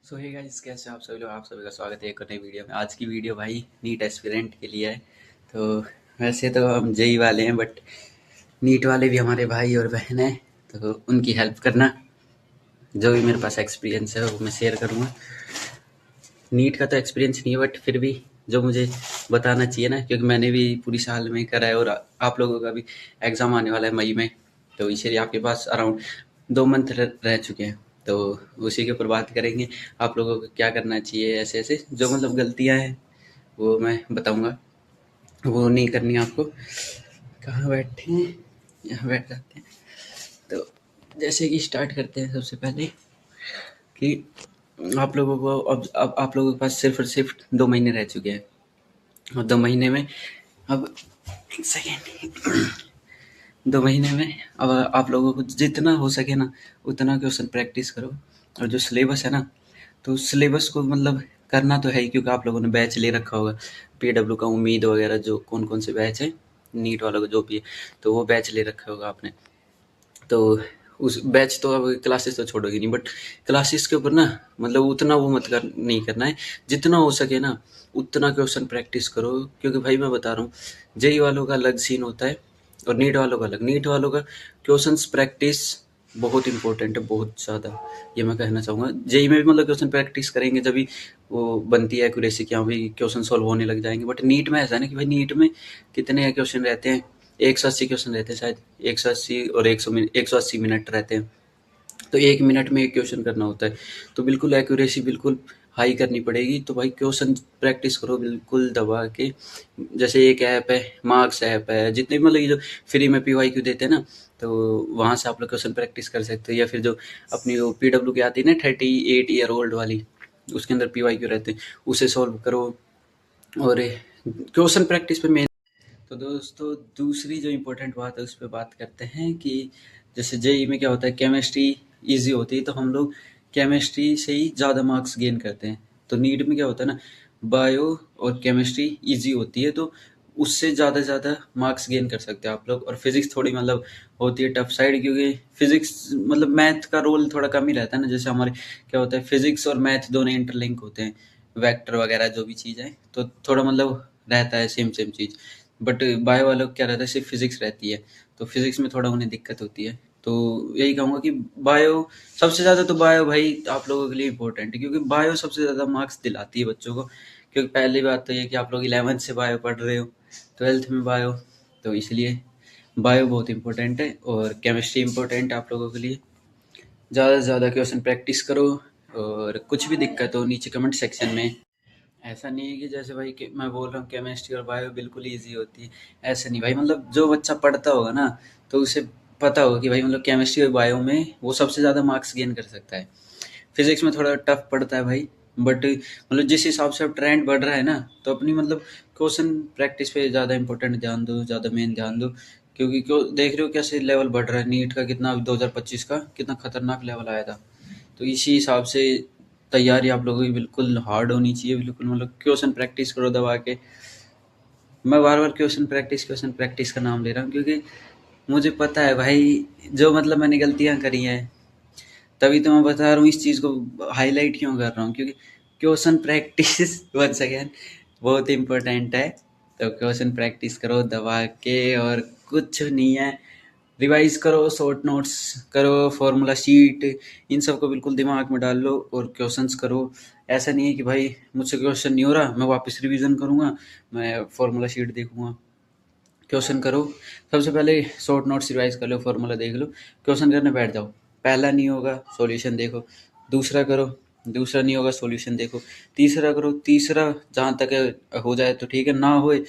सो hey guys, कैसे हैं आप सभी लोग। आप सभी का स्वागत है एक और नई वीडियो में। आज की वीडियो भाई नीट एस्पिरेंट के लिए है। तो वैसे तो हम जेई वाले हैं, बट नीट वाले भी हमारे भाई और बहन हैं, तो उनकी हेल्प करना। जो भी मेरे पास एक्सपीरियंस है वो मैं शेयर करूँगा। नीट का तो एक्सपीरियंस नहीं है, बट फिर भी जो मुझे बताना चाहिए ना, क्योंकि मैंने भी पूरी साल में करा है और आप लोगों का भी एग्ज़ाम आने वाला है मई में। तो इसीलिए आपके पास अराउंड 2 मंथ रह चुके हैं, तो उसी के ऊपर बात करेंगे। आप लोगों को क्या करना चाहिए, ऐसे ऐसे जो मतलब गलतियाँ हैं वो मैं बताऊँगा, वो नहीं करनी है आपको। कहाँ बैठे हैं, यहाँ बैठ जाते हैं। तो जैसे कि स्टार्ट करते हैं सबसे पहले कि आप लोगों को अब आप लोगों के पास सिर्फ और सिर्फ 2 महीने रह चुके हैं, और 2 महीने में अब एक सेकेंड 2 महीने में अब आप लोगों को जितना हो सके ना उतना क्वेश्चन प्रैक्टिस करो। और जो सिलेबस है ना, तो उस सिलेबस को मतलब करना तो है ही, क्योंकि आप लोगों ने बैच ले रखा होगा पीडब्ल्यू का, उम्मीद वगैरह, जो कौन कौन से बैच है नीट वालों का जो भी है, तो वो बैच ले रखा होगा आपने। तो उस बैच तो अब क्लासेस तो छोड़ोगी नहीं, बट क्लासेस के ऊपर ना मतलब उतना वो मत कर नहीं करना है। जितना हो सके ना उतना क्वेश्चन प्रैक्टिस करो, क्योंकि भाई मैं बता रहा हूँ, जेई वालों का अलग सीन होता है और नीट वालों का अलग। नीट वालों का क्वेश्चंस प्रैक्टिस बहुत इंपॉर्टेंट है, बहुत ज़्यादा, ये मैं कहना चाहूँगा। जेई में भी मतलब क्वेश्चन प्रैक्टिस करेंगे जब भी वो बनती है एक्यूरेसी कि हाँ भाई क्वेश्चन सॉल्व होने लग जाएंगे। बट नीट में ऐसा है ना कि भाई नीट में कितने क्वेश्चन रहते हैं, 180 क्वेश्चन रहते हैं शायद, 180 और 180 मिनट रहते हैं। तो 1 मिनट में 1 क्वेश्चन करना होता है, तो बिल्कुल एक्यूरेसी बिल्कुल हाई करनी पड़ेगी। तो भाई क्वेश्चन प्रैक्टिस करो बिल्कुल दबा के। जैसे एक ऐप है, मार्क्स ऐप है, जितने भी मतलब ये जो फ्री में पीवाईक्यू देते हैं ना, तो वहाँ से आप लोग क्वेश्चन प्रैक्टिस कर सकते हो। या फिर जो अपनी वो पीडब्ल्यू की आती है ना 38 ईयर ओल्ड वाली, उसके अंदर पीवाईक्यू रहते हैं, उसे सॉल्व करो। और क्वेश्चन प्रैक्टिस पे मेन। तो दोस्तों दूसरी जो इम्पोर्टेंट बात है उस पर बात करते हैं कि जैसे जेई में क्या होता है, केमिस्ट्री इजी होती है, तो हम लोग केमिस्ट्री से ही ज़्यादा मार्क्स गेन करते हैं। तो नीट में क्या होता है ना, बायो और केमिस्ट्री इजी होती है, तो उससे ज़्यादा से ज़्यादा मार्क्स गेन कर सकते हैं आप लोग। और फिजिक्स थोड़ी मतलब होती है टफ साइड, क्योंकि फिजिक्स मतलब मैथ का रोल थोड़ा कम ही रहता है ना। जैसे हमारे क्या होता है, फिजिक्स और मैथ दोनों इंटरलिंक होते हैं, वेक्टर वगैरह जो भी चीज़ है, तो थोड़ा मतलब रहता है same same cheese. But bio वालों को क्या रहता है, सिर्फ फिजिक्स रहती है, तो फिजिक्स में थोड़ा उन्हें दिक्कत होती है। तो यही कहूँगा कि बायो सबसे ज़्यादा, तो बायो भाई आप लोगों के लिए इम्पोर्टेंट है, क्योंकि बायो सबसे ज़्यादा मार्क्स दिलाती है बच्चों को। क्योंकि पहली बात तो ये कि आप लोग 11th से बायो पढ़ रहे हो, 12th में बायो, तो इसलिए बायो बहुत इंपॉर्टेंट है। और केमिस्ट्री इंपॉर्टेंट है आप लोगों के लिए। ज़्यादा से ज़्यादा क्वेश्चन प्रैक्टिस करो, और कुछ भी दिक्कत हो नीचे कमेंट सेक्शन में। ऐसा नहीं है कि जैसे भाई कि मैं बोल रहा हूँ केमिस्ट्री और बायो बिल्कुल ईजी होती है, ऐसा नहीं भाई। मतलब जो बच्चा पढ़ता होगा ना, तो उसे पता होगा कि भाई मतलब केमिस्ट्री और बायो में वो सबसे ज़्यादा मार्क्स गेन कर सकता है। फिजिक्स में थोड़ा टफ पड़ता है भाई, बट मतलब जिस हिसाब से अब ट्रेंड बढ़ रहा है ना, तो अपनी मतलब क्वेश्चन प्रैक्टिस पे ज़्यादा इंपॉर्टेंट ध्यान दो, ज़्यादा मेन ध्यान दो। क्योंकि क्यों देख रहे हो कैसे लेवल बढ़ रहा है नीट का, कितना 2025 का कितना खतरनाक लेवल आया था। तो इसी हिसाब से तैयारी आप लोगों की बिल्कुल हार्ड होनी चाहिए, बिल्कुल मतलब क्वेश्चन प्रैक्टिस करो दबा के। मैं बार बार क्वेश्चन प्रैक्टिस का नाम ले रहा हूँ, क्योंकि मुझे पता है भाई जो मतलब मैंने गलतियाँ करी हैं, तभी तो मैं बता रहा हूँ इस चीज़ को हाईलाइट क्यों कर रहा हूँ, क्योंकि क्वेश्चन प्रैक्टिस वंस अगेन बहुत इम्पोर्टेंट है। तो क्वेश्चन प्रैक्टिस करो दबा के, और कुछ नहीं है, रिवाइज करो, शॉर्ट नोट्स करो, फॉर्मूला शीट, इन सबको बिल्कुल दिमाग में डाल लो और क्वेश्चंस करो। ऐसा नहीं है कि भाई मुझसे क्वेश्चन नहीं हो रहा मैं वापस रिवीजन करूँगा, मैं फॉर्मूला शीट देखूँगा। क्वेश्चन करो, सबसे पहले शॉर्ट नोट्स रिवाइज कर लो, फॉर्मूला देख लो, क्वेश्चन करने बैठ जाओ। पहला नहीं होगा सॉल्यूशन देखो, दूसरा करो, दूसरा नहीं होगा सॉल्यूशन देखो, तीसरा करो, तीसरा जहाँ तक हो जाए तो ठीक है, ना होए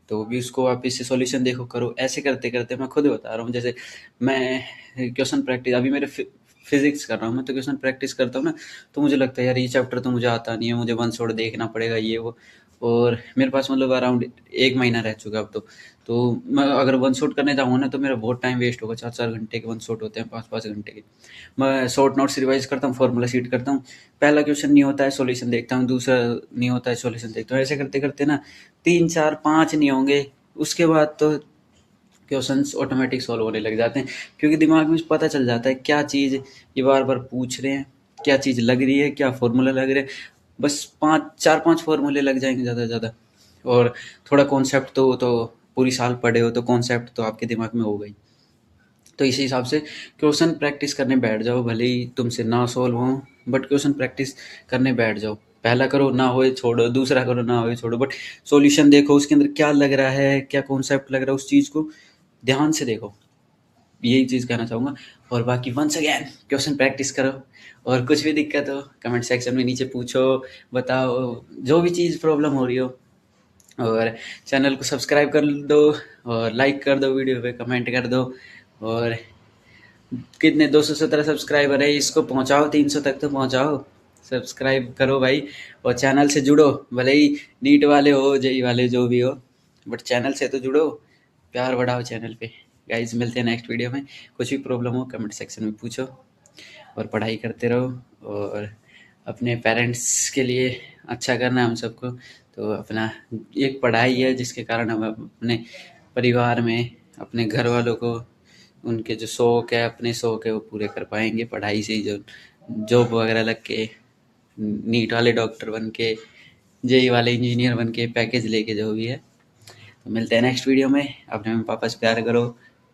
तो भी उसको वापस से सॉल्यूशन देखो करो। ऐसे करते करते मैं खुद बता रहा हूँ, जैसे मैं क्वेश्चन प्रैक्टिस अभी मेरे फिजिक्स कर रहा हूँ मैं, तो क्वेश्चन प्रैक्टिस करता हूँ ना, तो मुझे लगता है यार ये चैप्टर तो मुझे आता नहीं है, मुझे वन शॉट देखना पड़ेगा ये वो। और मेरे पास मतलब अराउंड 1 महीना रह चुका है अब तो मैं अगर वन शॉट करने जाऊँगा ना, तो मेरा बहुत टाइम वेस्ट होगा। 4-4 घंटे के वन शॉट होते हैं, 5-5 घंटे के। मैं शॉर्ट नोट्स रिवाइज करता हूँ, फॉर्मूला शीट करता हूँ, पहला क्वेश्चन नहीं होता है सॉल्यूशन देखता हूँ, दूसरा नहीं होता है सॉल्यूशन देखता हूँ। ऐसे करते करते ना 3-4-5 नहीं होंगे, उसके बाद तो क्वेश्चंस ऑटोमेटिक सॉल्व होने लग जाते हैं, क्योंकि दिमाग में पता चल जाता है क्या चीज़ ये बार बार पूछ रहे हैं, क्या चीज़ लग रही है, क्या फॉर्मूला लग रहा है, बस 4-5 फॉर्मूले लग जाएंगे ज़्यादा से ज़्यादा। और थोड़ा कॉन्सेप्ट तो पूरी साल पढ़े हो तो कॉन्सेप्ट तो आपके दिमाग में हो गई। तो इसी हिसाब से क्वेश्चन प्रैक्टिस करने बैठ जाओ, भले ही तुमसे ना सॉल्व हो, बट क्वेश्चन प्रैक्टिस करने बैठ जाओ। पहला करो ना होए छोड़ो, दूसरा करो ना होए छोड़ो, बट सॉल्यूशन देखो उसके अंदर क्या लग रहा है, क्या कॉन्सेप्ट लग रहा है, उस चीज़ को ध्यान से देखो। यही चीज़ कहना चाहूँगा। और बाकी वंस अगेन क्वेश्चन प्रैक्टिस करो, और कुछ भी दिक्कत हो कमेंट सेक्शन में नीचे पूछो, बताओ जो भी चीज़ प्रॉब्लम हो रही हो। और चैनल को सब्सक्राइब कर दो, और लाइक कर दो वीडियो पे, कमेंट कर दो। और कितने 217 सब्सक्राइबर है, इसको पहुंचाओ 300 तक तो पहुंचाओ। सब्सक्राइब करो भाई, और चैनल से जुड़ो, भले ही नीट वाले हो जेई वाले जो भी हो, बट चैनल से तो जुड़ो, प्यार बढ़ाओ चैनल पे। गाइज मिलते हैं नेक्स्ट वीडियो में। कुछ भी प्रॉब्लम हो कमेंट सेक्शन में पूछो, और पढ़ाई करते रहो। और अपने पेरेंट्स के लिए अच्छा करना है हम सबको। तो अपना एक पढ़ाई है जिसके कारण हम अपने परिवार में, अपने घर वालों को, उनके जो शौक़ है, अपने शौक़ है, वो पूरे कर पाएंगे पढ़ाई से ही। जो जॉब वगैरह लग के, नीट वाले डॉक्टर बन के, जेई वाले इंजीनियर बन के, पैकेज लेके जो भी है। तो मिलते हैं नेक्स्ट वीडियो में। अपने मम्मी पापा से प्यार करो,